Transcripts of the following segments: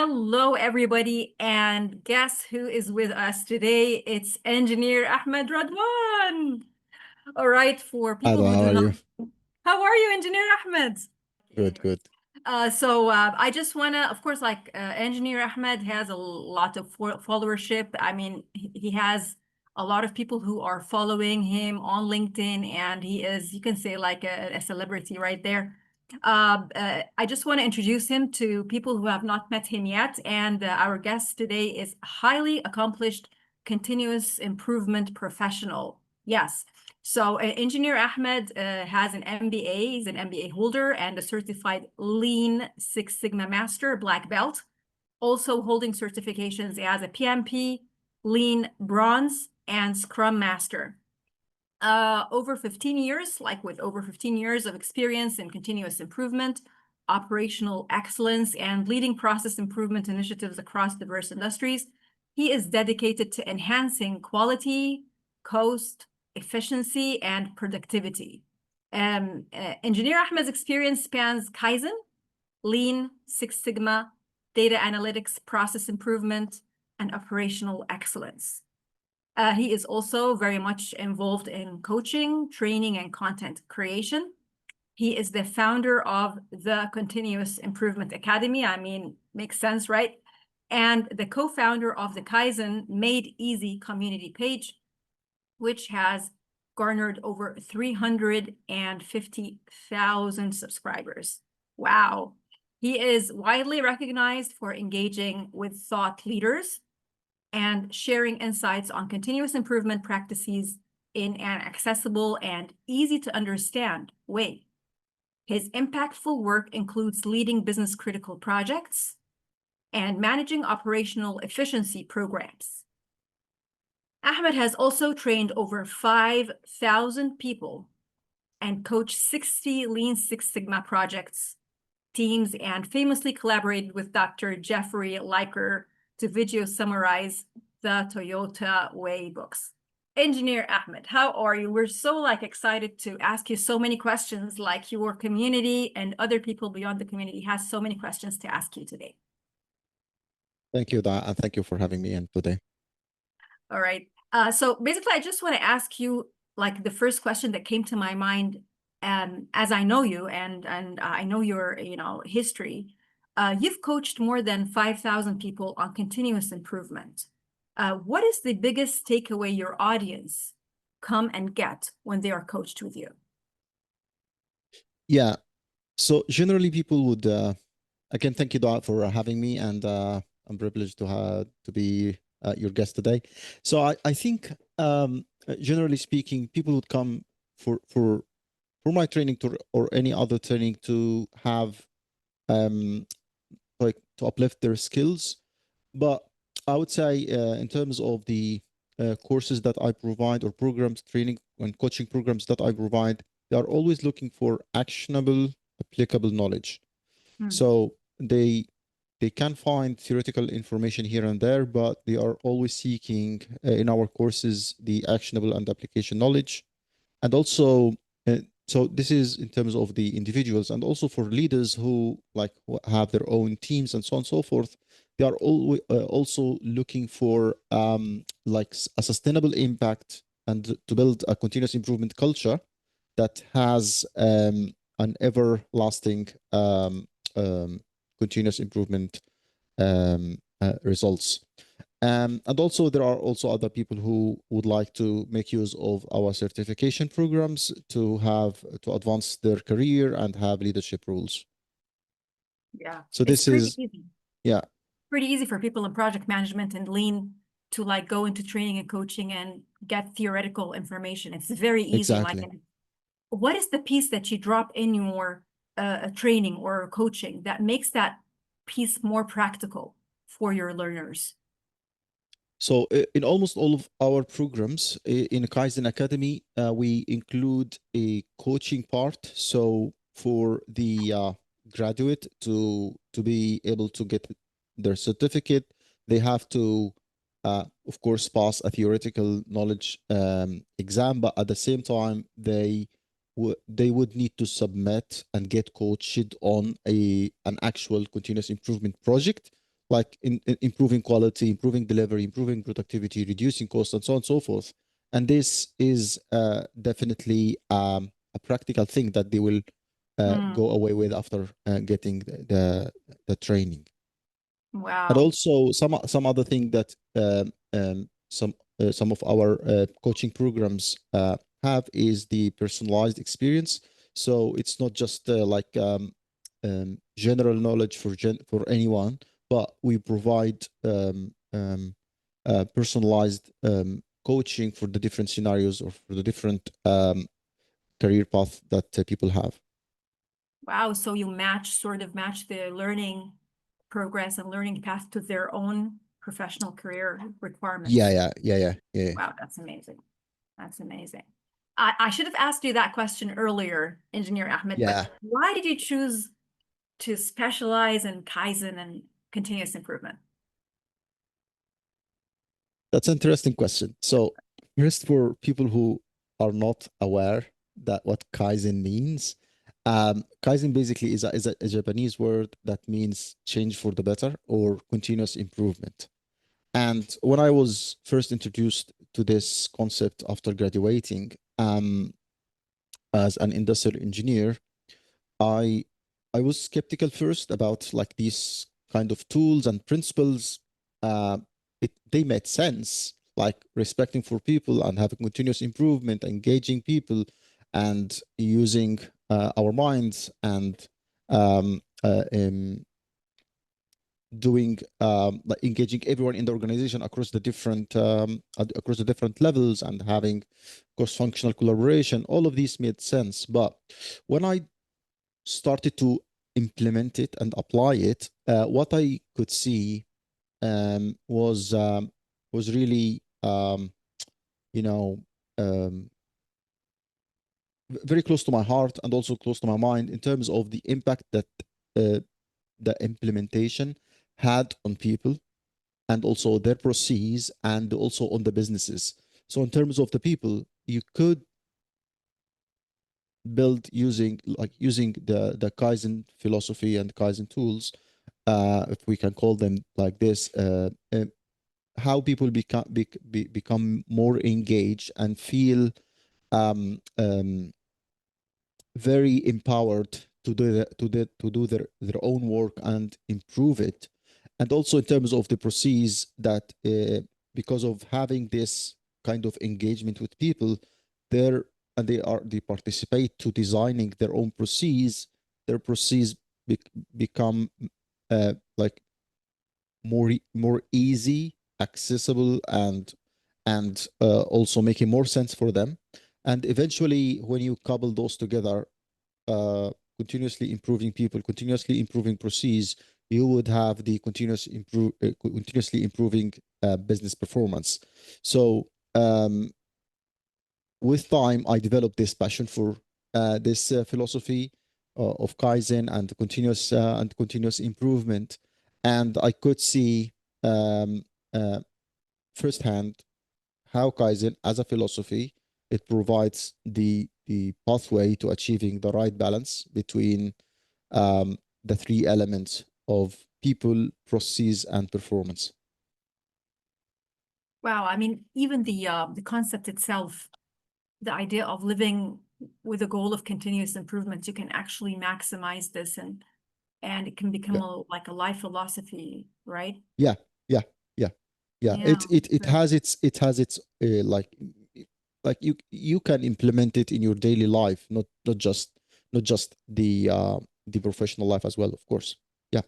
Hello, everybody, and guess who is with us today? It's engineer Ahmed Radwan. All right, for Hi, people Doaa, who how do are you? not, how are you, engineer Ahmed? Good, good. I just want to, of course, engineer Ahmed has a lot of followership. I mean, he has a lot of people who are following him on LinkedIn, and he is, you can say, like a celebrity right there. I just want to introduce him to people who have not met him yet. And our guest today is highly accomplished continuous improvement professional. Yes. So Engineer Ahmed has an MBA, he's an MBA holder and a certified Lean Six Sigma Master Black Belt, also holding certifications as a PMP, Lean Bronze, and Scrum Master. Over 15 years, with over 15 years of experience in continuous improvement, operational excellence, and leading process improvement initiatives across diverse industries, he is dedicated to enhancing quality, cost, efficiency, and productivity. Engineer Ahmed's experience spans Kaizen, Lean, Six Sigma, data analytics, process improvement, and operational excellence. He is also very much involved in coaching, training, and content creation. He is the founder of the Continuous Improvement Academy. I mean, makes sense, right? And the co-founder of the Kaizen Made Easy community page, which has garnered over 350,000 subscribers. Wow. He is widely recognized for engaging with thought leaders and sharing insights on continuous improvement practices in an accessible and easy to understand way. His impactful work includes leading business critical projects and managing operational efficiency programs. Ahmed has also trained over 5,000 people and coached 60 Lean Six Sigma projects, teams, and famously collaborated with Dr. Jeffrey Liker to video summarize the Toyota Way books. Engineer Ahmed, how are you? We're so excited to ask you so many questions, like your community and other people beyond the community has so many questions to ask you today. Thank you, Doaa, and thank you for having me in today. All right. So basically, I just want to ask you the first question that came to my mind, as I know you and I know your history. You've coached more than 5,000 people on continuous improvement. What is the biggest takeaway your audience come and get when they are coached with you? Yeah. So generally, people would again, thank you, Doaa, for having me, and I'm privileged to be your guest today. So I think generally speaking, people would come for my training or any other training to have to uplift their skills. But I would say in terms of the courses that I provide or programs, training and coaching programs that I provide, they are always looking for actionable, applicable knowledge. So they can find theoretical information here and there, but they are always seeking in our courses the actionable and application knowledge. And also, so this is in terms of the individuals, and also for leaders who have their own teams and so on and so forth. They are also looking for a sustainable impact and to build a continuous improvement culture that has an everlasting continuous improvement results. And also there are also other people who would like to make use of our certification programs to advance their career and have leadership roles. Yeah. So this is easy. Yeah. Pretty easy for people in project management and Lean to go into training and coaching and get theoretical information. It's very easy. Exactly. What is the piece that you drop in your training or coaching that makes that piece more practical for your learners? So in almost all of our programs in Kaizen Academy, we include a coaching part. So for the graduate to be able to get their certificate, they have to, of course, pass a theoretical knowledge exam, but at the same time, they would need to submit and get coached on an actual continuous improvement project, like in improving quality, improving delivery, improving productivity, reducing cost, and so on and so forth. And this is definitely a practical thing that they will Mm, go away with after getting the training. And wow. also some other thing that some of our coaching programs have is the personalized experience. So it's not just like general knowledge for anyone, but we provide personalized coaching for the different scenarios or for the different career path that people have. Wow. So you sort of match the learning progress and learning path to their own professional career Yeah, requirements. yeah, yeah, yeah, yeah. Wow, that's amazing. That's amazing. I should have asked you that question earlier, Engineer Ahmed, but Yeah. why did you choose to specialize in Kaizen and continuous improvement? That's an interesting question. So, first, for people who are not aware that what Kaizen means, Kaizen basically is a Japanese word that means change for the better or continuous improvement. And when I was first introduced to this concept after graduating as an industrial engineer, I I was skeptical first about like these kind of tools and principles. Uh, they made sense, like respecting for people and having continuous improvement, engaging people, and using our minds and um, uh, um, doing like engaging everyone in the organization across the different levels and having cross-functional collaboration. All of these made sense, but when I started to implement it and apply it, what I could see was really you know um, very close to my heart and also close to my mind in terms of the impact that uh, the implementation had on people and also their processes and also on the businesses. So in terms of the people, you could build using the Kaizen philosophy and Kaizen tools, if we can call them like this, how people become more engaged and feel um, very empowered to do their own work and improve it. And also in terms of the process that because of having this kind of engagement with people, they're and they participate to designing their own process. Their process become like more easy, accessible, and also making more sense for them. And eventually, when you couple those together, uh, continuously improving people, continuously improving process, you would have the continuously improving business performance. So with time, I developed this passion for this philosophy of Kaizen and continuous improvement, and I could see um, uh, firsthand how Kaizen, as a philosophy, it provides the pathway to achieving the right balance between the three elements of people, process, and performance. Wow, I mean, even the concept itself, the idea of living with a goal of continuous improvement, you can actually maximize this and it can become Yeah, like a life philosophy, right? yeah, yeah, yeah, yeah. Yeah. It has its like you can implement it in your daily life, not just the professional life as well, of course. Yeah,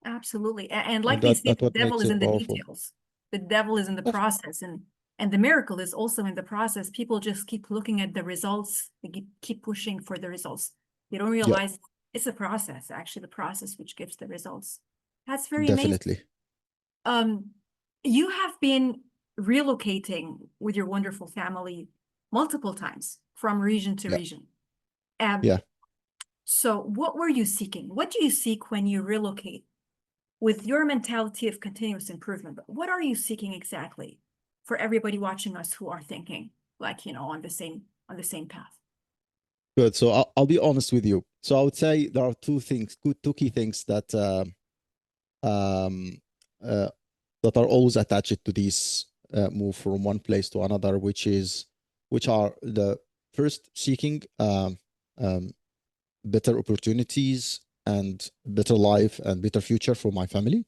Absolutely. And and like they say, that the what devil makes is it in the powerful. details. The devil is in the Def- process and the miracle is also in the process. People just keep looking at the results. They keep pushing for the results. They don't Yeah, realize it's a process, actually the process which gives the results. That's very amazing. definitely. Um, you have been relocating with your wonderful family multiple times from region to Yeah, region. Um, yeah. so what were you seeking? What do you seek when you relocate? With your mentality of continuous improvement, but what are you seeking exactly for everybody watching us who are thinking like, on the same path? Good. So I'll be honest with you. So I would say there are two key things that um, uh, that are always attached to this move from one place to another, which are the first seeking um, better opportunities and better life and better future for my family,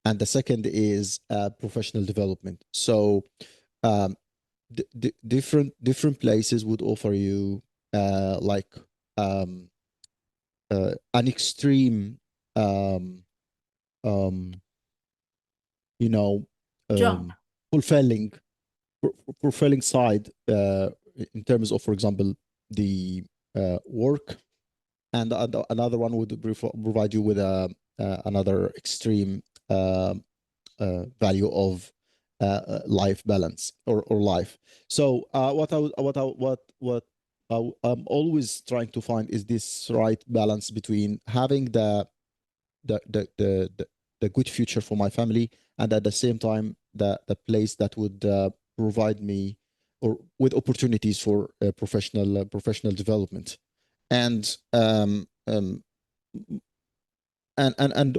and the second is professional development. So um, different places would offer you like um, an extreme um, um, you know Jump. fulfilling fulfilling side in terms of, for example, the work, and another one would provide you with a another extreme value of life balance or life. So I'm always trying to find is this right balance between having the the the the, the good future for my family, and at the same time the place that would provide me or with opportunities for professional development. And and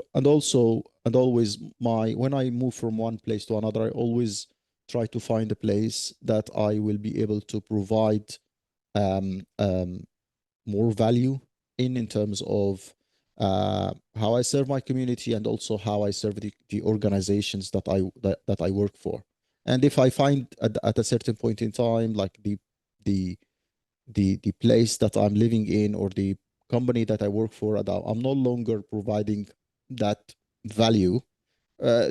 always my when I move from one place to another, I always try to find a place that I will be able to provide um, um, more value in terms of how I serve my community, and also how I serve the organizations that I work for. And if I find at a certain point in time, like the the place that I'm living in or the company that I work for, that I'm no longer providing that value,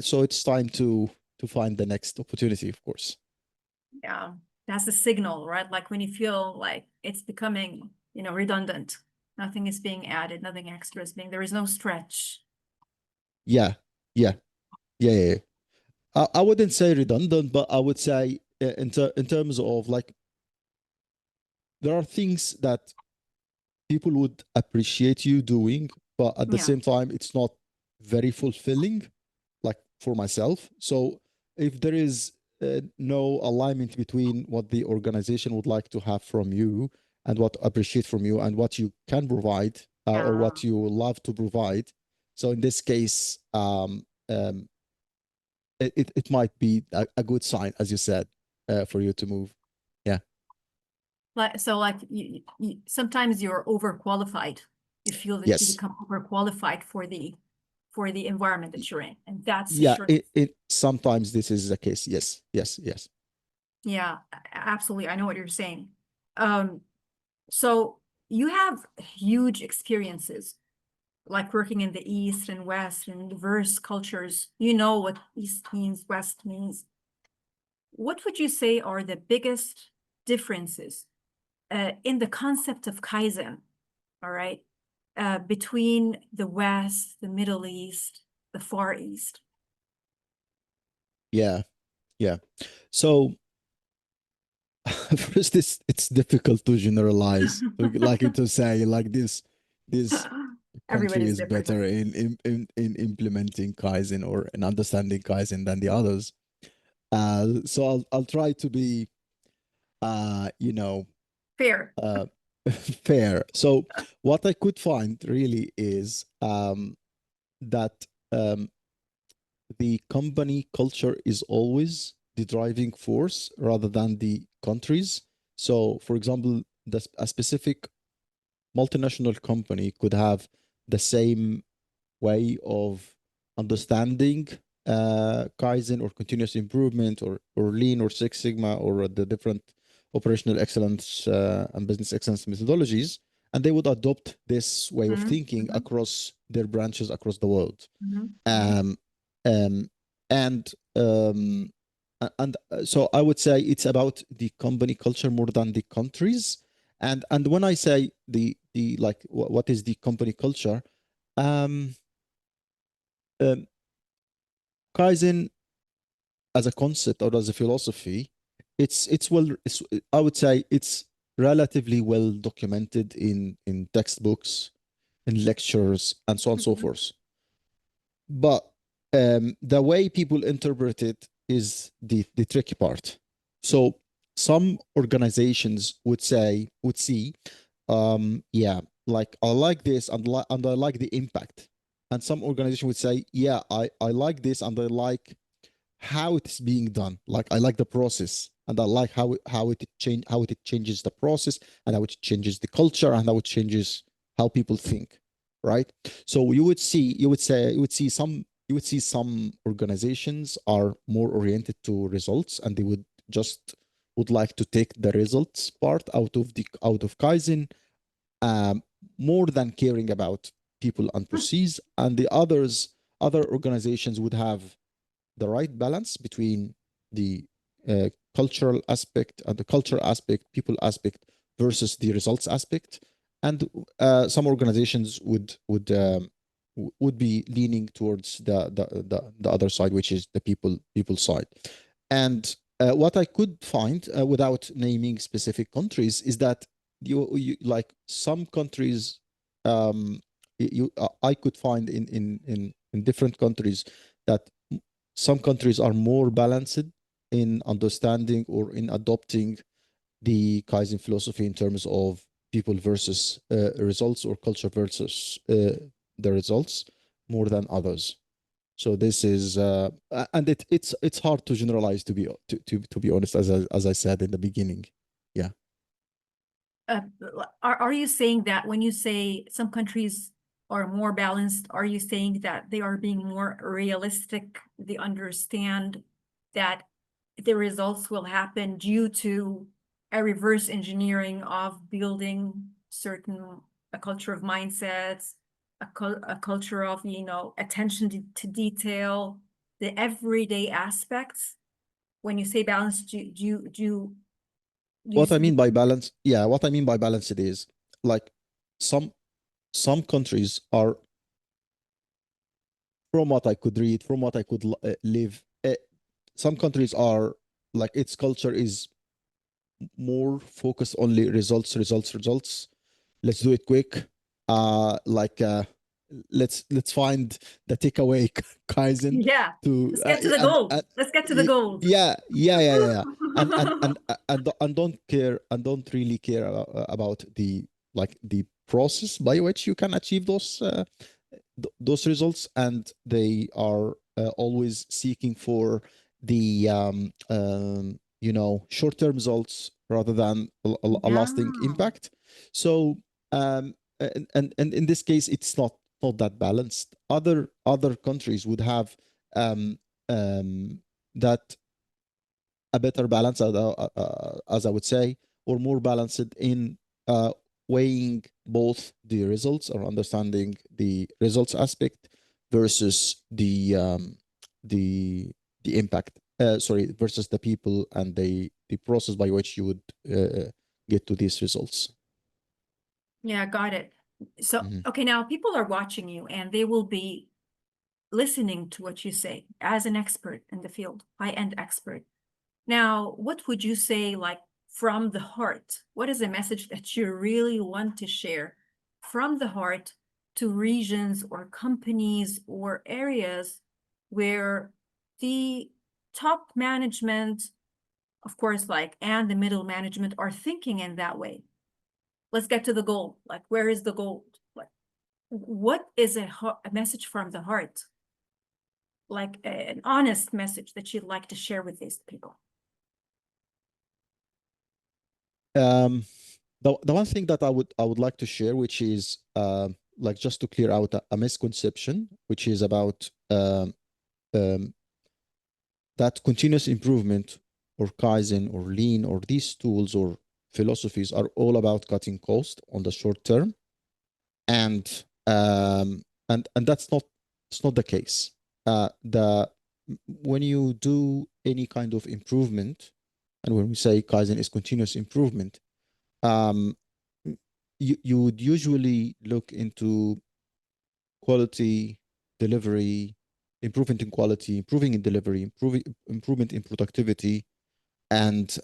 so it's time to find the next opportunity, of course. Yeah, that's the signal, right? Like when you feel like it's becoming, redundant. Nothing is being added, nothing extra is being, there is no stretch. Yeah, yeah, yeah. I wouldn't say redundant, but I would say in terms of like there are things that people would appreciate you doing, but at the Yeah. same time, it's not very fulfilling, like for myself. So if there is no alignment between what the organization would like to have from you and what appreciate from you and what you can provide or Yeah. what you love to provide, so in this case, it might be a good sign, as you said, for you to move. Yeah. Like sometimes you're overqualified. You feel that you Yes. become overqualified for the environment that you're in, and that's the Yeah. short. It sometimes this is the case. Yes. Yes. Yes. Yeah, absolutely. I know what you're saying. Um, so you have huge experiences, like working in the East and West and diverse cultures. You know what East means, West means. What would you say are the biggest differences in the concept of Kaizen, all right, between the West, the Middle East, the Far East? Yeah. Yeah. So first, it's difficult to generalize, like to say like this country Everybody's is different. better in implementing Kaizen or in understanding Kaizen than the others. So I'll try to be you know Fair. uh fair. So what I could find really is that um the company culture is always the driving force rather than the countries. So, for example, a specific multinational company could have the same way of understanding Kaizen or continuous improvement or Lean or Six Sigma or the different operational excellence and business excellence methodologies. And they would adopt this way of Mhm, thinking mhm, across their branches across the world. mhm, mhm. Um, um, and so I would say it's about the company culture more than the countries. And when I say the like what is the company culture, um, um, Kaizen as a concept or as a philosophy, it's I would say it's relatively well documented in textbooks, in lectures, and so on and so Mhm. forth. But the way people interpret it is the tricky part. So some organizations would see, yeah, like I like this and I like the impact. and some organization would say, yeah, I like this, and I like how it is being done. Like I like the process, and I like how it changes the process, and how it changes the culture, and how it changes how people think, right? So you would see some organizations are more oriented to results, and they would like to take the results part out of Kaizen, um, more than caring about people and process. And the other organizations would have the right balance between the cultural aspect and the cultural aspect, people aspect versus the results aspect. And some organizations would be leaning towards the other side, which is the people side. And what I could find, without naming specific countries, is that you like some countries, I could find in different countries that some countries are more balanced in understanding or in adopting the Kaizen philosophy in terms of people versus results, or culture versus the results, more than others. So this is and it's hard to generalize, to be honest, as I said in the beginning. Yeah. Uh, are you saying that when you say some countries are more balanced, are you saying that they are being more realistic? They understand that the results will happen due to a reverse engineering of building a culture of mindsets, a culture of, attention to detail, the everyday aspects. When you say balance, do you What I see? mean by balance, yeah, what I mean by balance, it is like some some countries are, from what I could read, from what I could live, some countries are like its culture is more focused only results, results, results. Let's do it quick. Like let's find the takeaway Kaizen Yeah, to let's get to the goal. Let's get to the goal. yeah. And don't care, and don't really care about the process by which you can achieve those results, and they are always seeking for the short-term results rather than a Yeah. lasting impact. So and in this case, it's not that balanced. Other countries would have um, that a better balance, as I would say, or more balanced in weighing both the results, or understanding the results aspect versus the the impact. Sorry, versus the people and the process by which you would get to these results. Yeah, got it. So, Mhm. okay, now people are watching you and they will be listening to what you say as an expert in the field, high-end expert. Now, what would you say, like from the heart? What is a message that you really want to share from the heart to regions or companies or areas where the top management, of course, and the middle management are thinking in that way? Let's get to the goal. Like, where is the goal? Like, what is a message from the heart? Like an honest message that you'd like to share with these people? Um, the one thing that I would like to share, which is like just to clear out a misconception, which is about um, that continuous improvement, or Kaizen, or Lean, or these tools or philosophies are all about cutting cost on the short term, and and that's not, it's not the case. The When you do any kind of improvement, and when we say Kaizen is continuous improvement, um, you would usually look into quality, delivery, improvement in quality, improving in delivery, improvement in productivity, and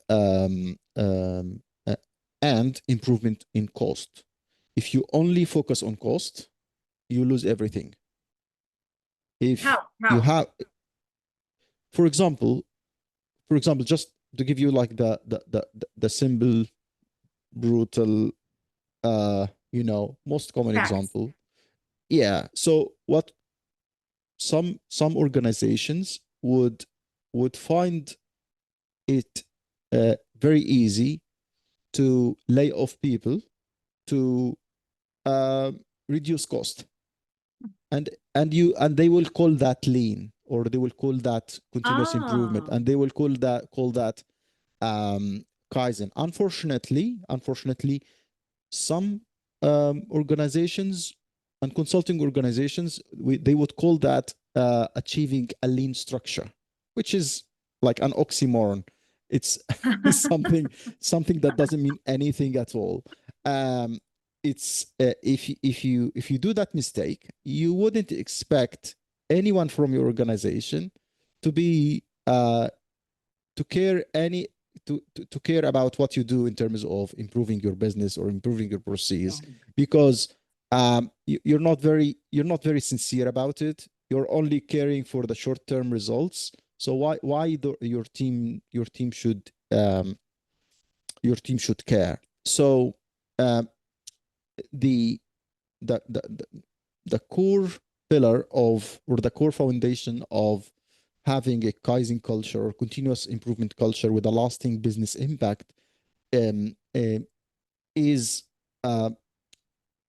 and improvement in cost. If you only focus on cost, you lose everything. If How? you How? have, for example, just to give you like the simple, brutal, most common Facts. example, yeah. So what some organizations would find it very easy to lay off people to reduce cost, and they will call that lean, or they will call that continuous improvement, Ah, and they will call that Kaizen. Unfortunately, some organizations and consulting organizations, they would call that achieving a lean structure, which is like an oxymoron. It's something that doesn't mean anything at all. Um, it's if you do that mistake, you wouldn't expect anyone from your organization to be to care any to care about what you do in terms of improving your business or improving your process, because you're not very sincere about it. You're only caring for the short term results. So why your team should care? So um, the the the core pillar of, or the core foundation of having a Kaizen culture or continuous improvement culture with a lasting business impact um, uh, is uh,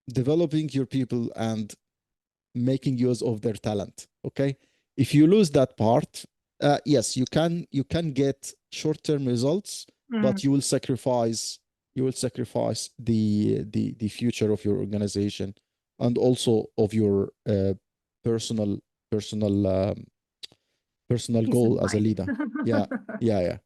developing your people and making use of their talent. Okay, if you lose that part, yes, you can get short term results, but mm, you will sacrifice the future of your organization, and also of your personal personal personal peace of goal as a mind. leader. Yeah, yeah.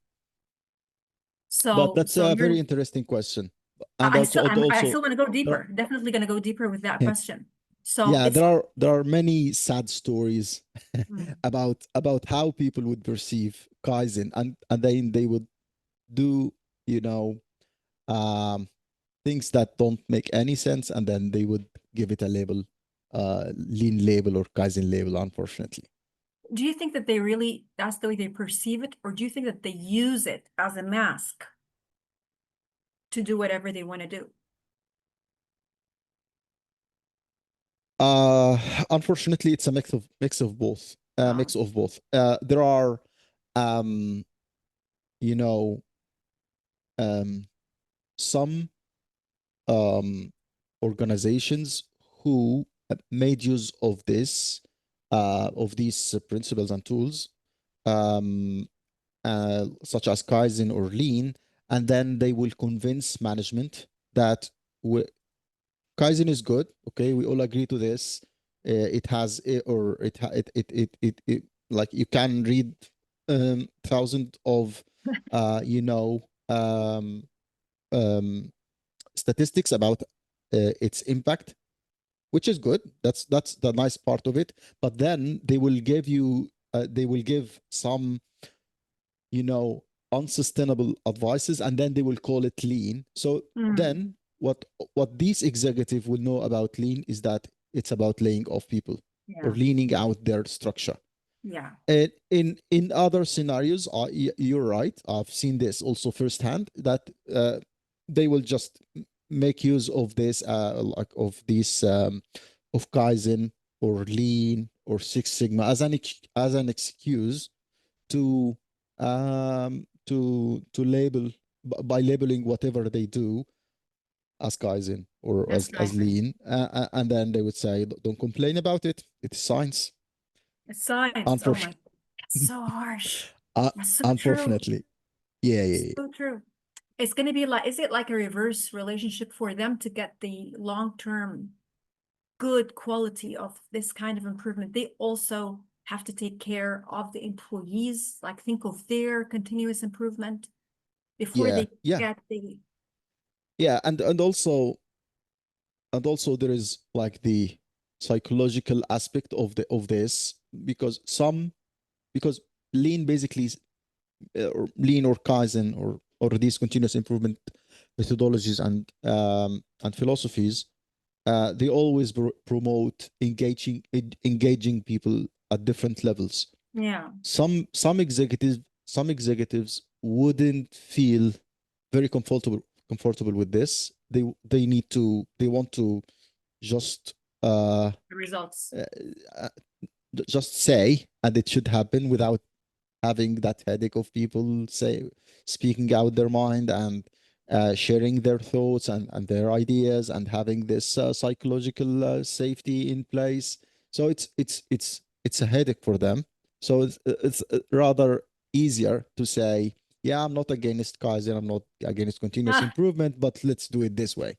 But So, that's so a you're, very interesting question, and also and I also still want to go there, deeper. Definitely going to go deeper with that question. So yeah, it's, there are many sad stories mm, about how people would perceive Kaizen, and then they would do, you know, um, things that don't make any sense, and then they would give it a label, lean label or Kaizen label, unfortunately. do you think that they really, that's the way they perceive it, or do you think that they use it as a mask to do whatever they want to do? Uh, Unfortunately, it's a mix of both. Uh, Mix of both. There are, um, you know, um, some organizations who made use of of these principles and tools, um, such as Kaizen or Lean, and then they will convince management that Kaizen is good. Okay, we all agree to this. It has or it like you can read thousands of you know um, statistics about its impact, which is good. That's the nice part of it. But then they will give some, you know, unsustainable advices, and then they will call it lean. So mm, then what these executives will know about lean is that it's about laying off people or yeah, leaning out their structure. yeah, And in other scenarios, you're right. I've seen this also firsthand, that they will just make use of this, like of these of Kaizen or Lean or Six Sigma as as an excuse to to label, by labeling whatever they do as Kaizen or that's as Kaizen. Lean, and then they would say, "Don't complain about it. It's science." It's science. Oh my, Unfortunately, it's so harsh. uh, That's so true. unfortunately, yeah, yeah, So true. It's going to be like, is it like a reverse relationship for them to get the long-term good quality of this kind of improvement? They also have to take care of the employees, like think of their continuous improvement before yeah, they yeah, get the, yeah, and also there is like the psychological aspect of the of this, because because Lean basically or Lean or Kaizen or these continuous improvement methodologies and philosophies, they always promote engaging people at different levels. yeah, Some executives wouldn't feel very comfortable with this. They want to just The results. Just say, and it should happen without having that headache of people speaking out their mind and sharing their thoughts and their ideas and having this psychological safety in place. So it's a headache for them. So it's rather easier to say, yeah, I'm not against Kaizen, I'm not against continuous Ah, improvement, but let's do it this way.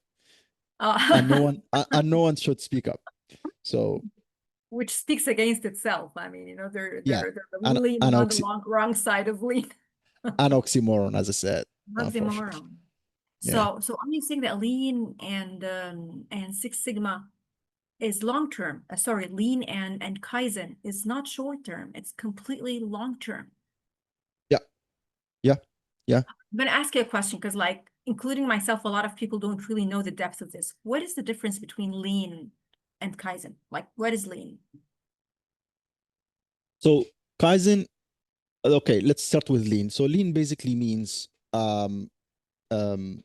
And uh, no one should speak up. So which speaks against itself. I mean, yeah, they're an leaning an, on the oxy, wrong side of lean. an oxymoron, as I said, unfortunately. Oxymoron. Yeah. So are you saying that lean and Six Sigma is long term? Sorry, lean and Kaizen is not short term. It's completely long term. Yeah. Yeah. Yeah. I'm gonna ask you a question because, like, including myself, a lot of people don't really know the depth of this. What is the difference between lean and Kaizen? Like, what is lean? So Kaizen, okay, let's start with lean. So lean basically means um, um,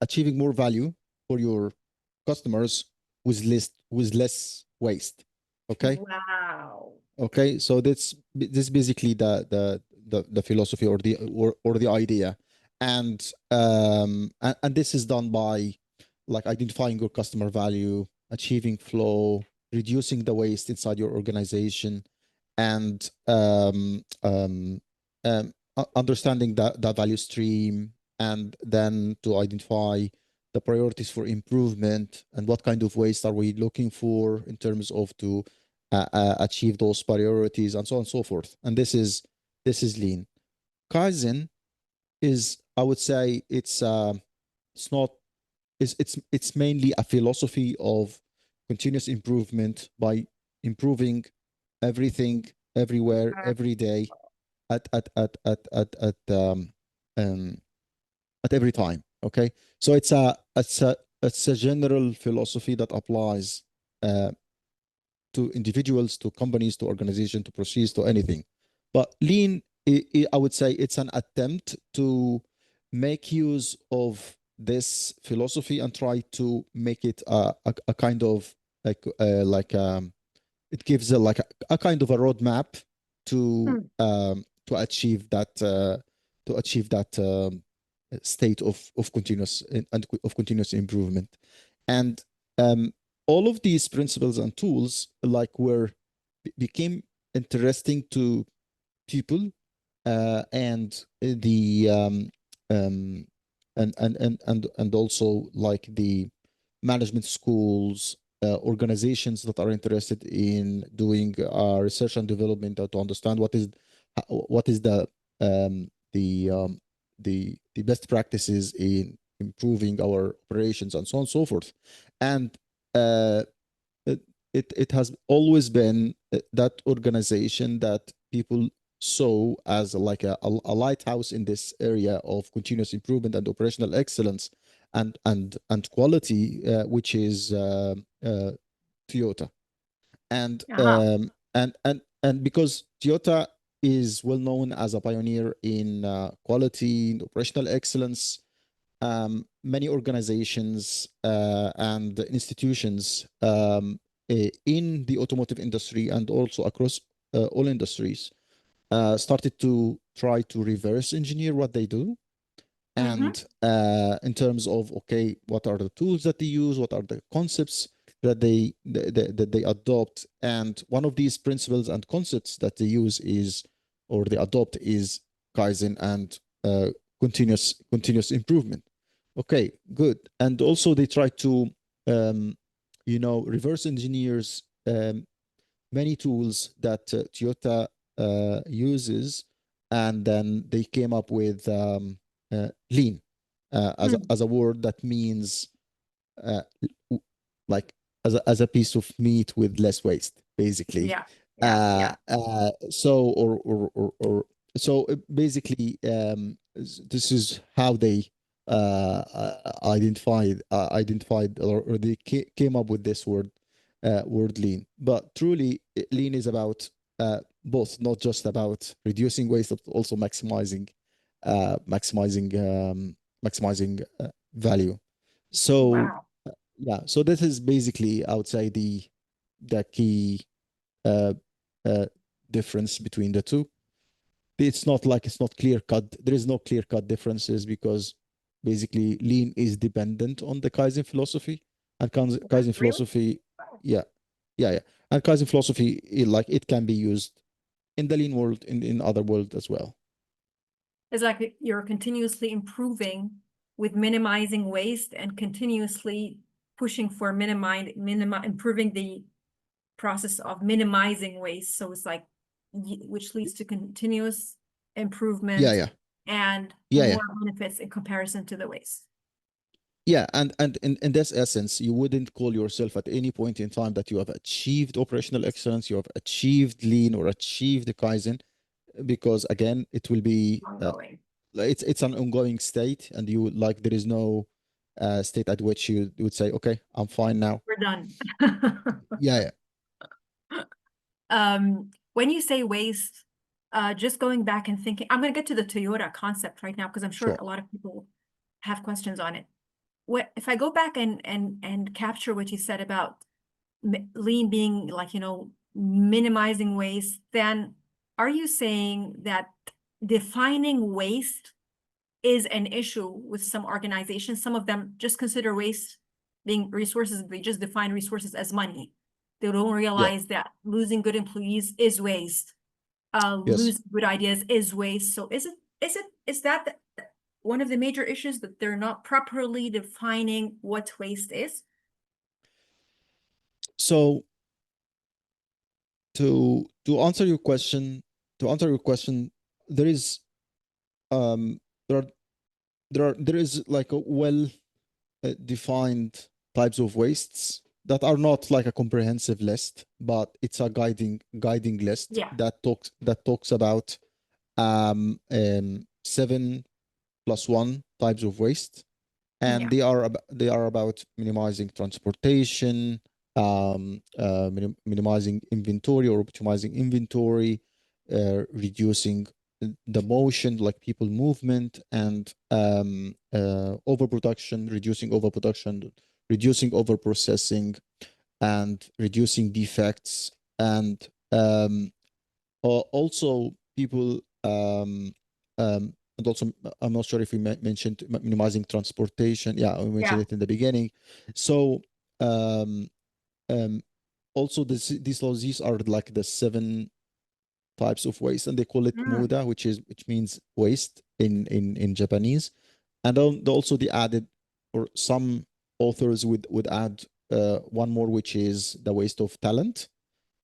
achieving more value for your customers with less waste. Okay. Wow. Okay. So this is basically the philosophy or the idea, and this is done by like identifying your customer value, achieving flow, reducing the waste inside your organization, and understanding that value stream, and then to identify the priorities for improvement and what kind of waste are we looking for in terms of to achieve those priorities and so on and so forth. And this is lean. Kaizen is, I would say, it's not it's mainly a philosophy of continuous improvement by improving everything everywhere every day at at at at at at um at every time. Okay, so it's a general philosophy that applies uh, to individuals, to companies, to organization, to process, to anything. But lean, I would say, it's an attempt to make use of this philosophy and try to make it a kind of it gives a kind of a roadmap Hmm. to achieve that state of continuous and of continuous improvement. And um, all of these principles and tools became interesting to people, and the um, and also like the management schools, organizations that are interested in doing research and development, to understand what is the best practices in improving our operations and so on and so forth. And uh, it, it has always been that organization that people saw as a lighthouse in this area of continuous improvement and operational excellence and quality, which is Toyota. And Uh-huh. because Toyota is well known as a pioneer in quality and operational excellence, many organizations and institutions in the automotive industry and also across all industries started to try to reverse engineer what they do. Mm-hmm. And in terms of, okay, what are the tools that they use, what are the concepts that they adopt, and one of these principles and concepts that they use is, or they adopt, is Kaizen and continuous improvement. Okay, good. And also they try to reverse engineers many tools that Toyota uses, and then they came up with lean as a word that means uh, like as a piece of meat with less waste, basically. Yeah. Yeah. Yeah. So so basically, this is how they identified or they came up with this word lean. But truly, lean is about both, not just about reducing waste, but also maximizing value. So Wow. yeah, so this is basically, I would say, the key uh, uh, difference between the two. It's not like it's not clear cut. There is no clear cut differences because basically lean is dependent on the Kaizen philosophy, and Kaizen Really? philosophy, yeah, yeah, and Kaizen philosophy, like it can be used in the lean world, in other world as well. It's like you're continuously improving with minimizing waste and continuously pushing for improving the process of minimizing waste. So it's like, which leads to continuous Yeah, improvement yeah, and yeah, yeah. more benefits in comparison to the waste. Yeah, and in this essence, you wouldn't call yourself at any point in time that you have achieved operational excellence, you have achieved lean or achieved the Kaizen, because again, it will be Ongoing. it's an ongoing state, and you like there is no state at which you would say, okay, I'm fine now. We're done. Yeah, yeah, When you say waste, just going back and thinking, I'm going to get to the Toyota concept right now because I'm sure sure. a lot of people have questions on it. What if I go back and capture what you said about lean being like, minimizing waste, then are you saying that defining waste is an issue with some organizations? Some of them just consider waste being resources. They just define resources as money. They don't Yeah, realize that losing good employees is waste. yes. Losing good ideas is waste. So is that one of the major issues, that they're not properly defining what waste is? So to answer your question, there is um there are there is like a well defined types of wastes that are not like a comprehensive list, but it's a guiding list Yeah. that talks about 7+1 types of waste, and Yeah. they are about minimizing transportation, minimizing inventory or optimizing inventory, reducing the motion, like people movement, and overproduction, reducing overprocessing, and reducing defects, and also people and also I'm not sure if we mentioned minimizing transportation. Yeah, we mentioned Yeah. it in the beginning. So um, um, also these are like the 7 types of waste, and they call it Mm. muda, which means waste in Japanese. And also they added, or some authors would add one more, which is the waste of talent,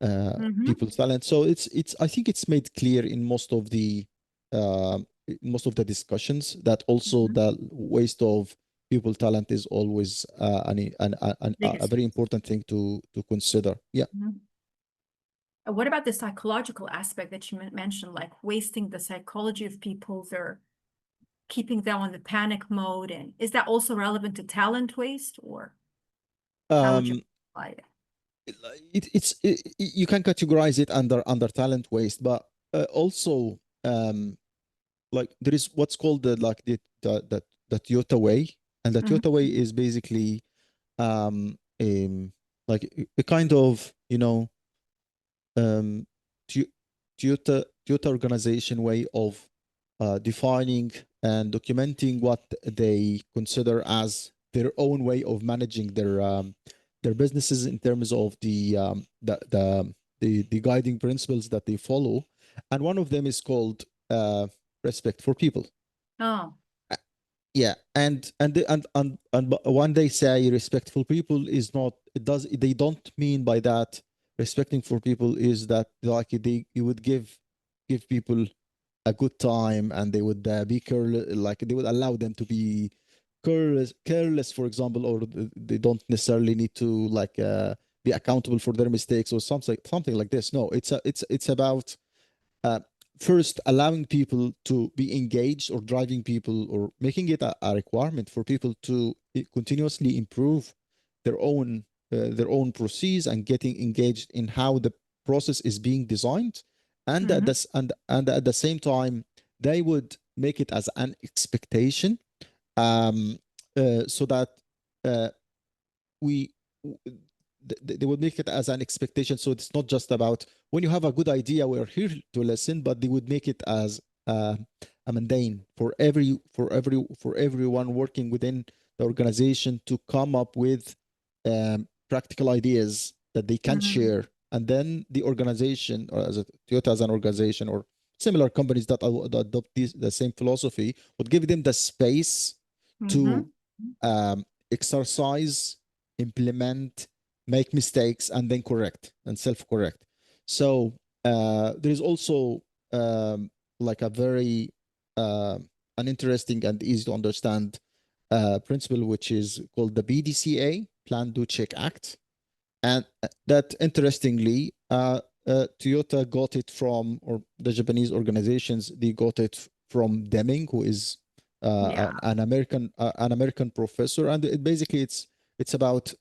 Mm-hmm. people's talent. So it's I think it's made clear in uh, most of the discussions that also Mm-hmm. the waste of people talent is always a Biggest very waste. important thing to consider. Yeah. Mhm. What about the psychological aspect that you mentioned, like wasting the psychology of people? They're keeping them on the panic mode. And is that also relevant to talent waste, or how would you Um, apply it? you can categorize it under talent waste, but also like there is what's called the Toyota way, and the Mhm. Toyota way is basically like a kind of um Tu- Toyota organization way of defining and documenting what they consider as their own way of managing their businesses in terms of the guiding principles that they follow, and one of them is called respect for people. Oh. Yeah, and when they say respectful people is not, it does, they don't mean by that respecting for people is that like you would give people a good time, and they would be careless, like they would allow them to be careless, for example, or they don't necessarily need to like be accountable for their mistakes or something like this. No, it's about uh, first allowing people to be engaged, or driving people, or making it a requirement for people to continuously improve their own process, and getting engaged in how the process is being designed, and at Mhm. this and at the same time they would make it as an expectation, so that uh, they would make it as an expectation. So it's not just about when you have a good idea, we're here to listen, but they would make it as a mundane for everyone working within the organization to come up with practical ideas that they can Mhm. share. And then the organization, or as a Toyota as an organization, or similar companies that adopt the same philosophy, would give them the space to Mhm. exercise, implement, make mistakes, and then correct and self-correct. So there is also like a very an interesting and easy to understand principle, which is called the BDCA, Plan, Do, Check, Act. And that interestingly, Toyota got it from, or the Japanese organizations, they got it from Deming, who is Yeah. an American professor, and basically it's about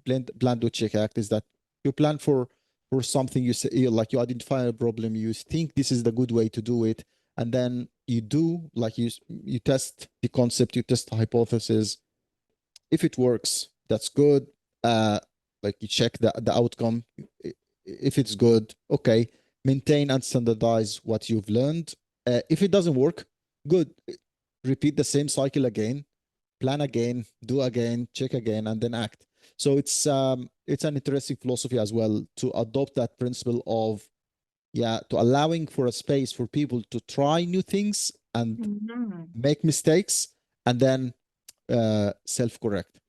plan to check act is that you plan for something, you say, like you identify a problem, you think this is the good way to do it, and then you do, like you test the concept, you test the hypothesis. If it works, that's good. Like you check the outcome. If it's good, okay, maintain and standardize what you've learned. If it doesn't work, good, repeat the same cycle again, plan again, do again, check again, and then act. So it's an interesting philosophy as well to adopt that principle of, yeah, to allowing for a space for people to try new things and Mhm. make mistakes, and then self-correct.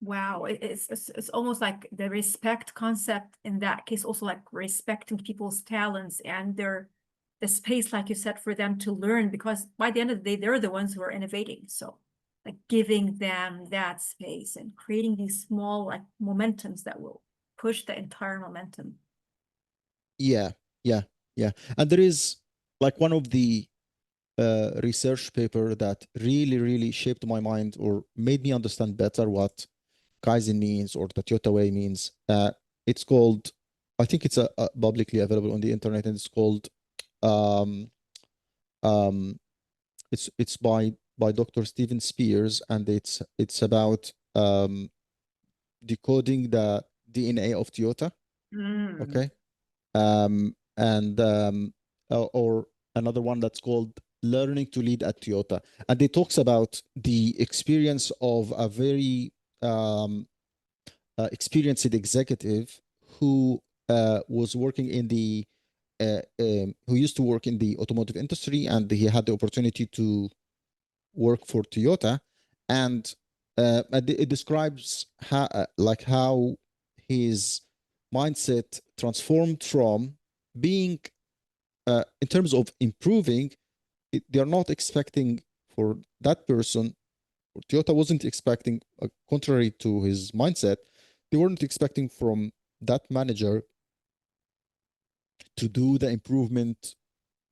Wow, it's almost like the respect concept in that case, also like respecting people's talents and the space, like you said, for them to learn, because by the end of the day, they're the ones who are innovating. So like giving them that space and creating these small like momentums that will push the entire momentum. Yeah, yeah, yeah. And there is like one of the research paper that really shaped my mind or made me understand better what Kaizen means or the Toyota way means. It's called, I think it's publicly available on the internet, and it's called um um it's by Dr. Steven Spears, and it's about decoding the DNA of Toyota. Mm. Okay. And or another one that's called Learning to Lead at Toyota, and it talks about the experience of a very experienced executive who was working in the who used to work in the automotive industry, and he had the opportunity to work for Toyota, and it describes how like how his mindset transformed from being in terms of improving. They are not expecting for that person, or Toyota wasn't expecting, contrary to his mindset, they weren't expecting from that manager to do the improvement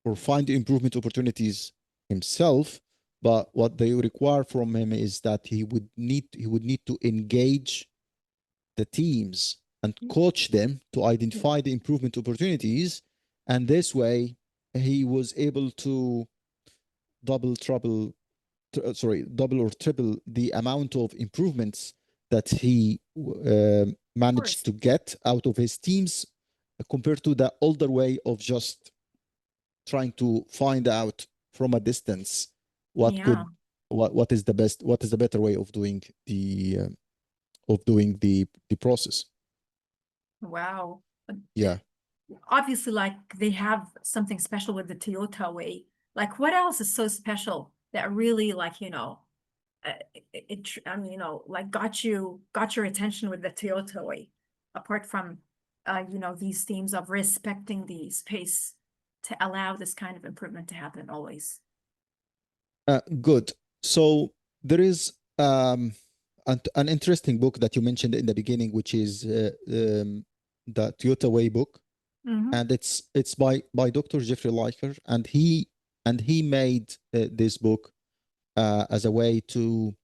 or find the improvement opportunities himself. But what they require from him is that he would need to engage the teams and coach them to identify the improvement opportunities. And this way he was able to double trouble double or triple the amount of improvements that he Of managed course. to get out of his teams, compared to the older way of just trying to find out from a distance what Yeah. could what is the best, what is the better way of doing the process. Wow. Yeah. Obviously, like they have something special with the Toyota way. Like what else is so special that really like, uh, I mean, like got your attention with the Toyota way, apart from, these themes of respecting the space to allow this kind of improvement to happen always. Good. So there is an interesting book that you mentioned in the beginning, which is the Toyota Way book, Hmm. and it's by Dr. Jeffrey Liker, and he made this book as a way to,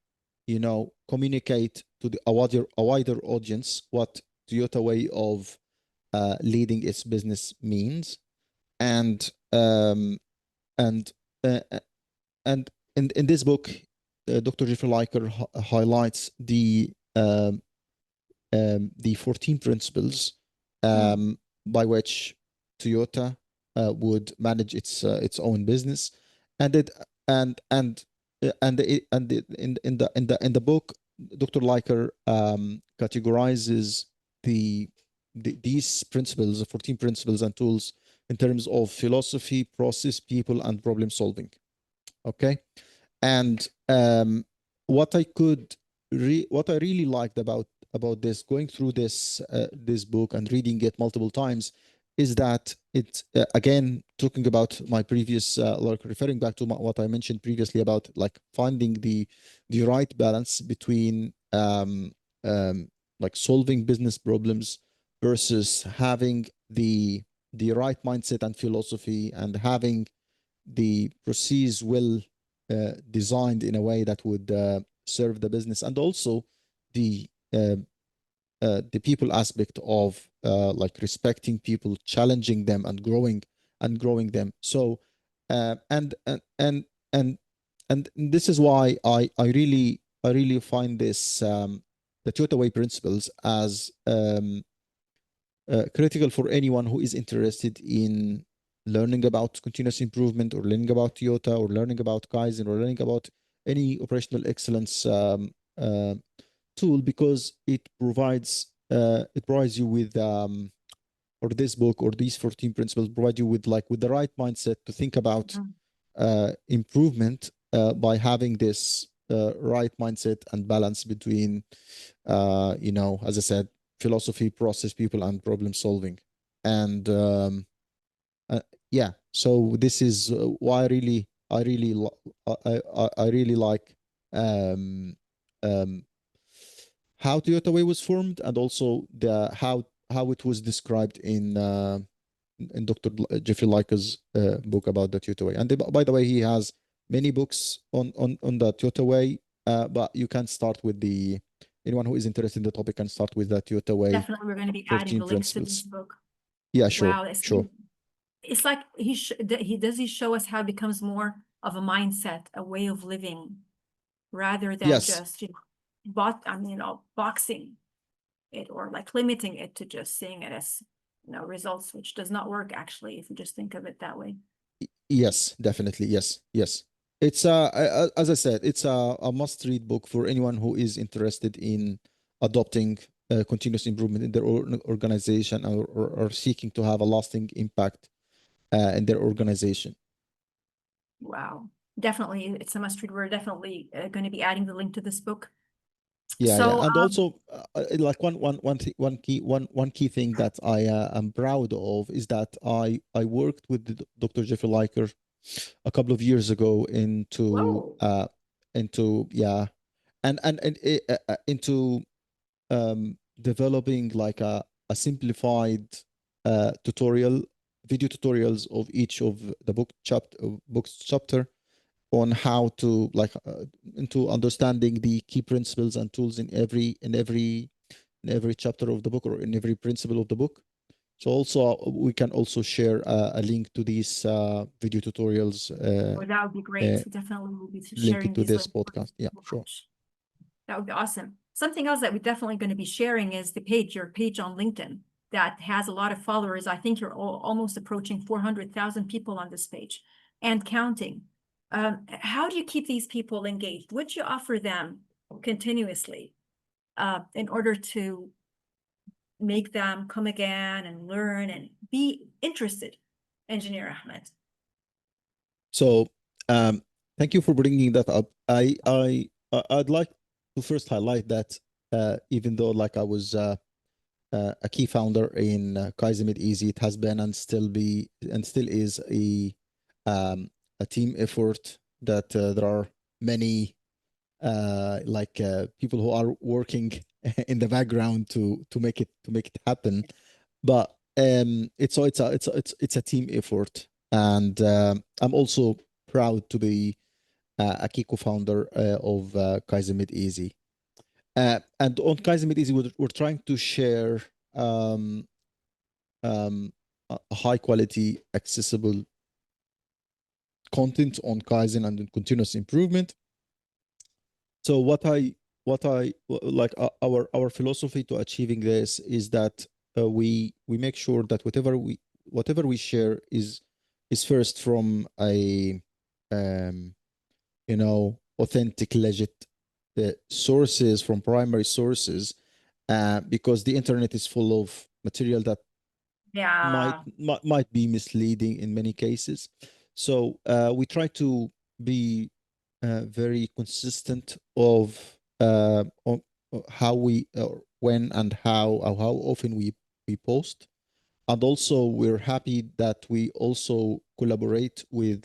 communicate to a wider audience what Toyota Way of leading its business means. And and uh, and in this book, Dr. Jeffrey Liker highlights the um, the 14 principles by which Toyota would manage its own business, and it in the book, Dr. Liker categorizes these principles, the 14 principles and tools, in terms of philosophy, process, people, and problem solving. Okay, and what I really liked about this, going through this book and reading it multiple times, is that it again, talking about my previous like referring back to what I mentioned previously about like finding the right balance between like solving business problems versus having the right mindset and philosophy, and having the procedures well designed in a way that would serve the business, and also the the people aspect of like respecting people, challenging them, and growing them. So and and this is why I really find this the Toyota Way principles as critical for anyone who is interested in learning about continuous improvement, or learning about Toyota, or learning about Kaizen, or learning about any operational excellence tool, because it provides you with or this book or these 14 principles provide you with like with the right mindset to think about improvement by having this right mindset and balance between you know, as I said, philosophy, process, people, and problem solving. And yeah, so this is why I really like um, how Toyota Way was formed, and also the how it was described in Dr. Jeffrey Liker's book about the Toyota Way. And by the way, he has many books on the Toyota Way, but you can start with the anyone who is interested in the topic can start with the Toyota Way Definitely, we're going to be adding 14 the links to this principles. book. Yeah, sure, Wow, sure. it's like he show us how it becomes more of a mindset, a way of living, rather than Yes, just boxing it, or like limiting it to just seeing it as results, which does not work actually if you just think of it that way. yes, definitely. Yes, yes. It's as I said, it's a must-read book for anyone who is interested in adopting continuous improvement in their organization, or seeking to have a lasting impact in their organization. Wow, definitely, it's a must read. We're definitely going to be adding the link to this book. Yeah, So, yeah, and also like one key thing that I am proud of is that I worked with Dr. Jeffrey Liker a couple of years ago whoa, into yeah, into developing like a simplified video tutorials of each of the book's chapter, on how to like into understanding the key principles and tools in every chapter of the book, or in every principle of the book. So also we can also share a link to these video tutorials that would be great. We definitely will be link it sharing to these this links. podcast. Yeah, sure. That would be awesome. Something else that we're definitely going to be sharing is your page on LinkedIn that has a lot of followers. I think you're almost approaching 400,000 people on this page and counting. How do you keep these people engaged? What do you offer them continuously in order to make them come again and learn and be interested, Engineer Ahmed? So thank you for bringing that up. I'd like to first highlight that even though like I was a key founder in Kaizen Made Easy, it has been and still is a team effort, that there are many people who are working in the background to make it happen. But it's a team effort, and I'm also proud to be a key co-founder of Kaizen Made Easy. And on Kaizen Made Easy, we're trying to share um, a high quality, accessible content on Kaizen and on continuous improvement. So what I what like our philosophy to achieving this is that we make sure that whatever we share is first from a um authentic, legit sources, from primary sources, because the internet is full of material that Yeah. might be misleading in many cases. So we try to be very consistent of how we when and how often we post. And also we're happy that we also collaborate with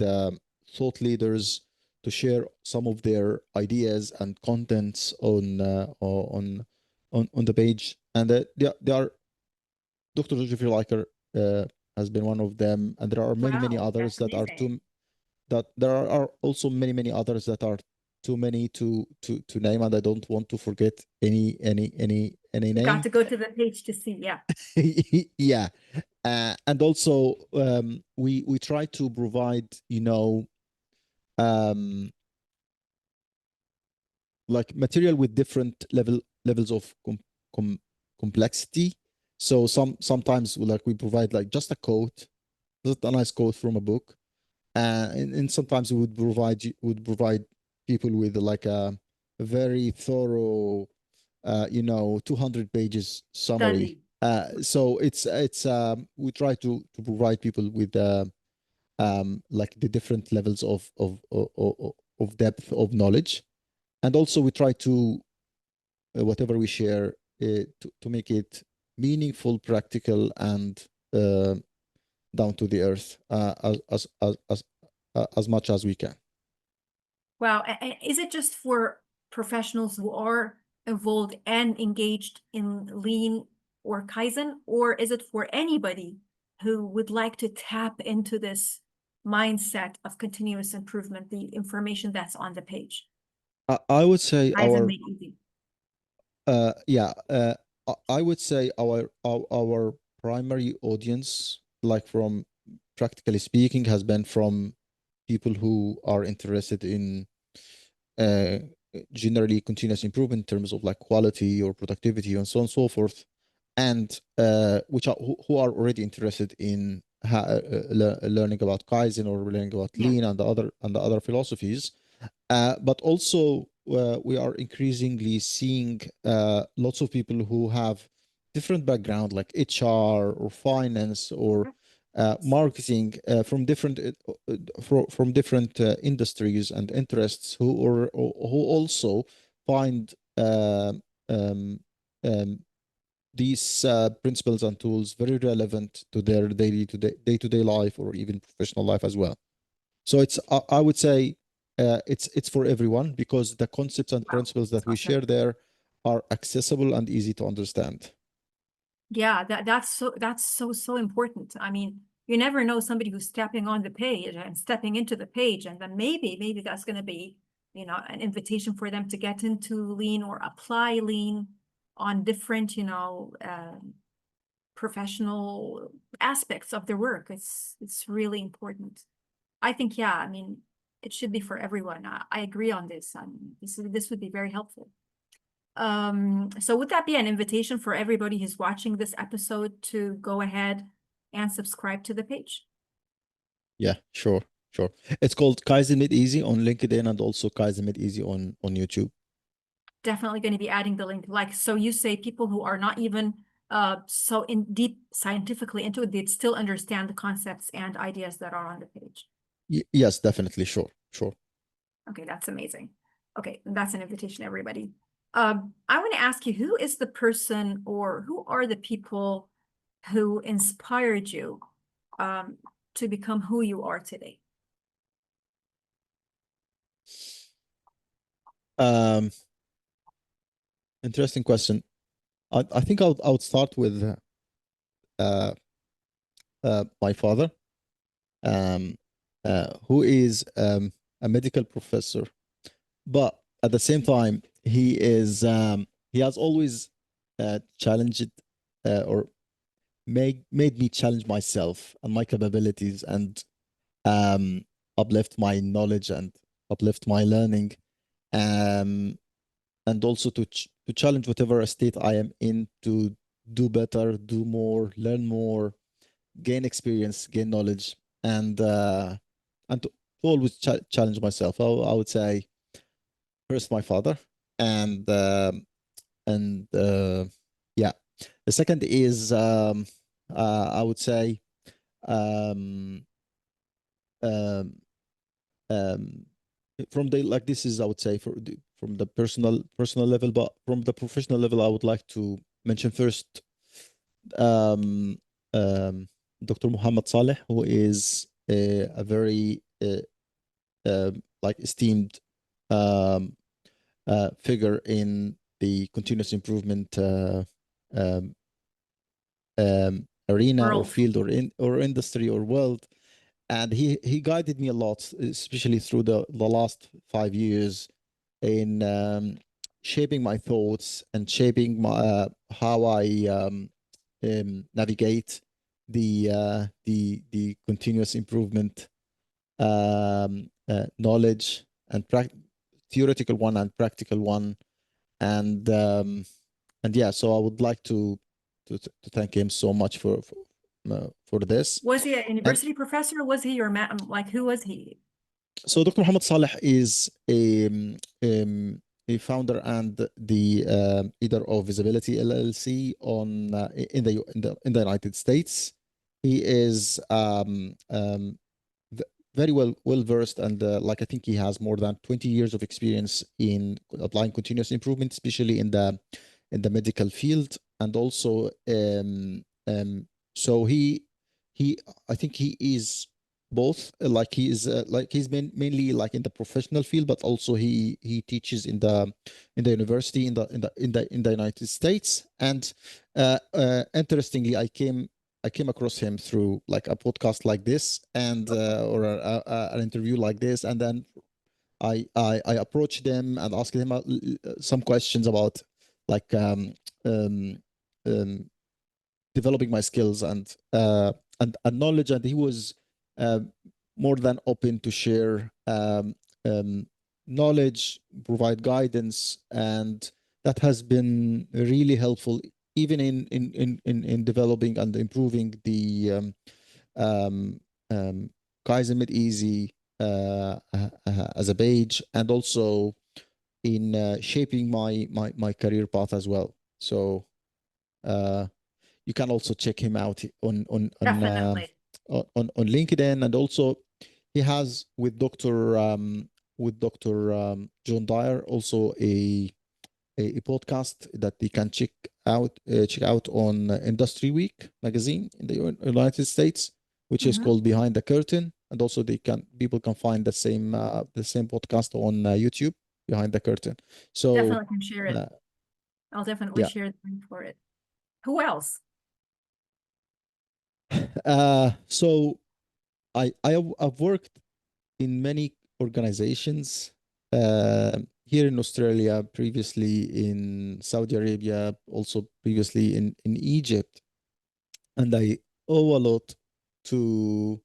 thought leaders to share some of their ideas and contents on the page. And there are Dr. Jeffrey Liker has been one of them, and there are many Wow, others that's that are amazing. that there are also many others that are too many to name, and I don't want to forget any You got name. to go to the page to see. Yeah. Yeah, and also we try to provide um, like material with different levels of com complexity. So sometimes like we provide like just a quote, just a nice quote from a book, and sometimes we would provide people with like a very thorough 200 pages summary. Study. So it's we try to provide people with like the different levels of depth of knowledge, and also we try to whatever we share to make it meaningful, practical, and uh, down to the earth as much as we can. Wow. Is it just for professionals who are involved and engaged in lean or Kaizen, or is it for anybody who would like to tap into this mindset of continuous improvement, the information that's on the page? I would say Kaizen made easy. yeah, I would say our primary audience, like from practically speaking, has been from people who are interested in uh, generally continuous improvement in terms of like quality or productivity and so on and so forth, and which are who are already interested in learning about Kaizen or learning about Yeah. Lean and the other philosophies. But also, we are increasingly seeing lots of people who have different background, like HR or finance or marketing, from different from different industries and interests, who also find um, um, these principles and tools very relevant to their day-to-day life or even professional life as well. So it's I would say it's for everyone because the concepts and Wow. principles That's that we awesome. share there are accessible and easy to understand. Yeah, that's so important. I mean, you never know somebody who's stepping on the page and stepping into the page, and then maybe that's going to be, an invitation for them to get into lean or apply lean on different, professional aspects of their work. It's really important. I think, yeah, I mean, it should be for everyone. I agree on this. This would be very helpful. So would that be an invitation for everybody who's watching this episode to go ahead and subscribe to the page? Yeah, sure, sure. It's called Kaizen Made Easy on LinkedIn and also Kaizen Made Easy on YouTube. Definitely going to be adding the link. Like, so you say people who are not even so in deep scientifically into it, they'd still understand the concepts and ideas that are on the page. Yes, definitely, sure, sure. Okay, that's amazing. Okay, that's an invitation, everybody. I want to ask you, who is the person or who are the people who inspired you to become who you are today? Um, Interesting question. I think I would start with uh, my father, um, who is a medical professor, but at the same time, he has always challenged or made me challenge myself and my capabilities and um, uplift my knowledge and uplift my learning. Um, and also to challenge whatever state I am in, to do better, do more, learn more, gain experience, gain knowledge, and to always challenge myself. I would say first my father, and and yeah. The second is I would say um, um, um, from the like this is I would say from the personal level, but from the professional level, I would like to mention first um, um, Dr. Muhammad Saleh, who is a very like esteemed um, figure in the continuous improvement um, arena or World. field or industry or world. And he guided me a lot, especially through the last 5 years, in shaping my thoughts and shaping my how I navigate the continuous improvement knowledge and theoretical one and practical one, and yeah. So I would like to thank him so much for this. Was he a And university professor? Was he your like who was he? so Dr. Muhammad Saleh is a founder and the leader of Visibility LLC in the United States. He is very well versed, and like I think he has more than 20 years of experience in applying continuous improvement, especially in the medical field, and also so he I think he is both like he is like he's mainly like in the professional field, but also he teaches in the university in the United States. And interestingly, I came across him through like a podcast like this, and or an interview like this, and then I approached him and asked him some questions about like um, developing my skills and knowledge, and he was uh, more than open to share knowledge, provide guidance, and that has been really helpful even in developing and improving the um, um, Kaizen Made Easy as a page, and also in shaping my career path as well. So uh, you can also check him out Definitely. on LinkedIn, and also he has with Dr. John Dyer also a podcast that they can check out on Industry Week magazine in the United States, which is Mhm. called Behind the Curtain, and also people can find the same podcast on YouTube, Behind the Curtain. So Definitely can share it. uh, I'll definitely yeah, share the link for it. Who else? so I've worked in many organizations here in Australia, previously in Saudi Arabia, also previously in Egypt, and I owe a lot to